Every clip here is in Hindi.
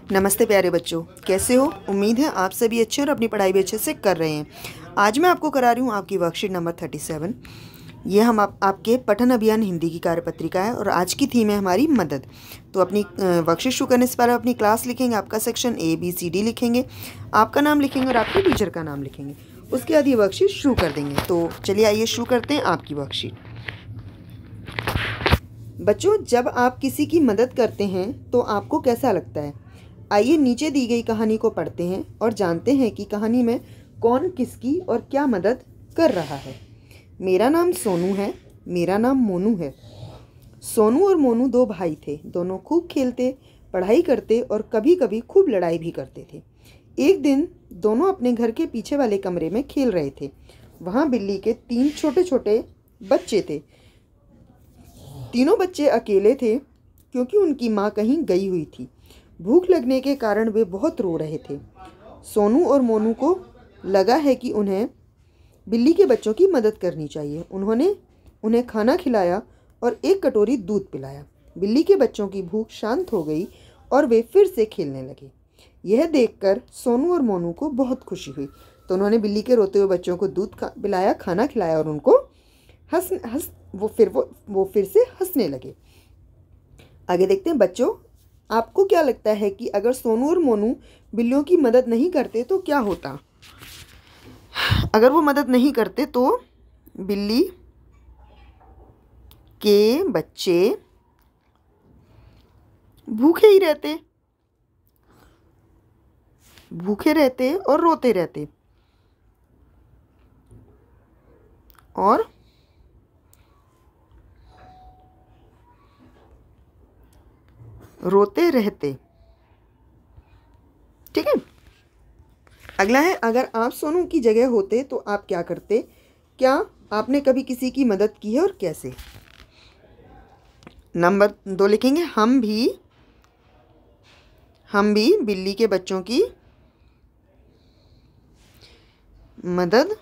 नमस्ते प्यारे बच्चों, कैसे हो? उम्मीद है आप सभी अच्छे और अपनी पढ़ाई भी अच्छे से कर रहे हैं। आज मैं आपको करा रही हूँ आपकी वर्कशीट नंबर 37। ये हम आपके पठन अभियान हिंदी की कार्यपत्रिका है और आज की थीम है हमारी मदद। तो अपनी वर्कशीट शुरू करने से पहले अपनी क्लास लिखेंगे, आपका सेक्शन ABCD लिखेंगे, आपका नाम लिखेंगे और आपके टीचर का नाम लिखेंगे। उसके बाद ये वर्कशीट शुरू कर देंगे। तो चलिए आइए शुरू करते हैं आपकी वर्कशीट। बच्चों, जब आप किसी की मदद करते हैं तो आपको कैसा लगता है? आइए नीचे दी गई कहानी को पढ़ते हैं और जानते हैं कि कहानी में कौन किसकी और क्या मदद कर रहा है। मेरा नाम सोनू है, मेरा नाम मोनू है। सोनू और मोनू दो भाई थे। दोनों खूब खेलते, पढ़ाई करते और कभी कभी खूब लड़ाई भी करते थे। एक दिन दोनों अपने घर के पीछे वाले कमरे में खेल रहे थे। वहाँ बिल्ली के 3 छोटे छोटे बच्चे थे। तीनों बच्चे अकेले थे क्योंकि उनकी माँ कहीं गई हुई थी। भूख लगने के कारण वे बहुत रो रहे थे। सोनू और मोनू को लगा है कि उन्हें बिल्ली के बच्चों की मदद करनी चाहिए। उन्होंने उन्हें खाना खिलाया और एक कटोरी दूध पिलाया। बिल्ली के बच्चों की भूख शांत हो गई और वे फिर से खेलने लगे। यह देखकर सोनू और मोनू को बहुत खुशी हुई। तो उन्होंने बिल्ली के रोते हुए बच्चों को दूध पिलाया, खाना खिलाया और उनको वो फिर से हंसने लगे। आगे देखते हैं बच्चों, आपको क्या लगता है कि अगर सोनू और मोनू बिल्लियों की मदद नहीं करते तो क्या होता? अगर वो मदद नहीं करते तो बिल्ली के बच्चे भूखे रहते और रोते रहते और रोते रहते। ठीक है। अगला है, अगर आप सोनू की जगह होते तो आप क्या करते? क्या आपने कभी किसी की मदद की है और कैसे? नंबर 2 लिखेंगे, हम भी बिल्ली के बच्चों की मदद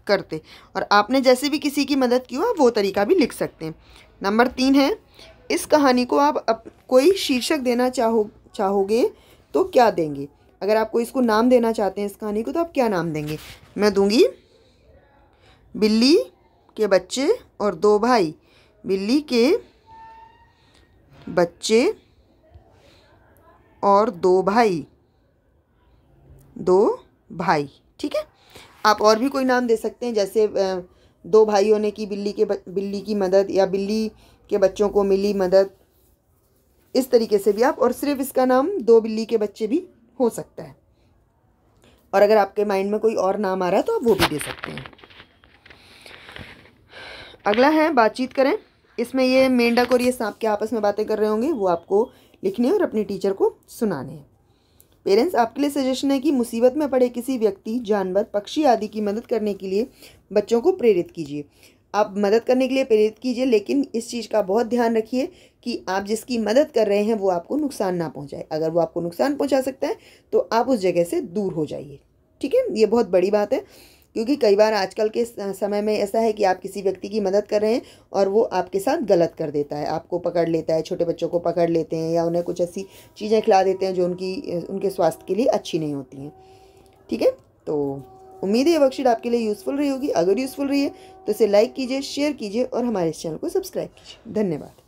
करते। और आपने जैसे भी किसी की मदद की हो वो तरीका भी लिख सकते हैं। नंबर 3 है, इस कहानी को आप कोई शीर्षक देना चाहोगे तो क्या देंगे? अगर आप कोई इसको नाम देना चाहते हैं इस कहानी को तो आप क्या नाम देंगे? मैं दूंगी बिल्ली के बच्चे और 2 भाई। बिल्ली के बच्चे और 2 भाई। ठीक है। आप और भी कोई नाम दे सकते हैं, जैसे 2 भाइयों ने की बिल्ली की मदद, या बिल्ली के बच्चों को मिली मदद। इस तरीके से भी आप, और सिर्फ इसका नाम 2 बिल्ली के बच्चे भी हो सकता है। और अगर आपके माइंड में कोई और नाम आ रहा है तो आप वो भी दे सकते हैं। अगला है, बातचीत करें। इसमें ये मेंढक और ये सांप के आपस में बातें कर रहे होंगे, वो आपको लिखने और अपने टीचर को सुनाने हैं। पेरेंट्स, आपके लिए सजेशन है कि मुसीबत में पड़े किसी व्यक्ति, जानवर, पक्षी आदि की मदद करने के लिए बच्चों को प्रेरित कीजिए। आप मदद करने के लिए प्रेरित कीजिए, लेकिन इस चीज़ का बहुत ध्यान रखिए कि आप जिसकी मदद कर रहे हैं वो आपको नुकसान ना पहुंचाए। अगर वो आपको नुकसान पहुंचा सकता है तो आप उस जगह से दूर हो जाइए। ठीक है, ये बहुत बड़ी बात है, क्योंकि कई बार आजकल के समय में ऐसा है कि आप किसी व्यक्ति की मदद कर रहे हैं और वो आपके साथ गलत कर देता है, आपको पकड़ लेता है, छोटे बच्चों को पकड़ लेते हैं या उन्हें कुछ ऐसी चीज़ें खिला देते हैं जो उनके स्वास्थ्य के लिए अच्छी नहीं होती हैं। ठीक है, तो उम्मीद है ये वर्कशीट आपके लिए यूज़फुल रही होगी। अगर यूज़फुल रही है तो इसे लाइक कीजिए, शेयर कीजिए और हमारे इस चैनल को सब्सक्राइब कीजिए। धन्यवाद।